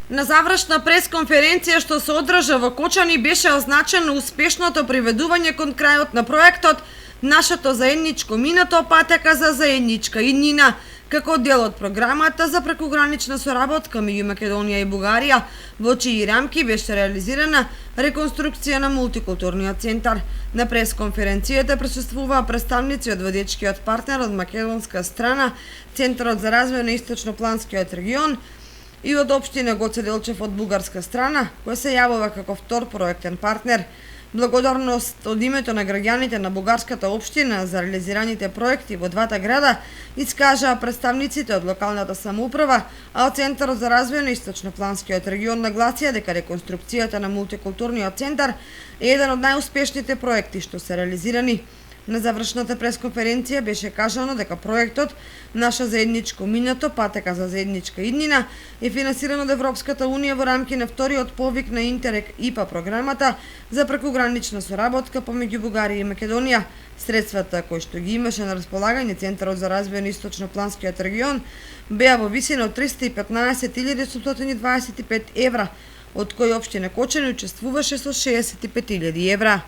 На завршна пресконференција што се одржа во Кочани беше означено успешното приведување кон крајот на проектот Нашето заедничко минато патека за заедничка иднина, како дел од програмата за прекугранична соработка меѓу Македонија и Бугарија, во чии рамки беше реализирана реконструкција на мултикултурниот центар. На пресконференцијата присуствуваа представници од водечкиот партнер од македонска страна, Центарот за развој на Источнопланскиот регион, и од општина Гоце Делчев од бугарска страна, која се јавува како втор проектен партнер. Благодарност од името на граѓаните на бугарската општина за реализираните проекти во двата града искажаа представниците од локалната самоуправа, а од Центарот за развој на Источнопланскиот регион нагласија дека реконструкцијата на мултикултурниот центар е еден од најуспешните проекти што се реализирани. На завршната пресконференција беше кажано дека проектот Наша заедничко минато патека за заедничка иднина е финансиран од Европската унија во рамки на вториот повик на Интерек ИПА програмата за прекугранична соработка помеѓу Бугарија и Македонија. Средствата кои што ги имаше на располагање Центарот за развој на Источнопланскиот регион беа во висина од 315.825 евра, од кои општина Кочани учествуваше со 65.000 евра.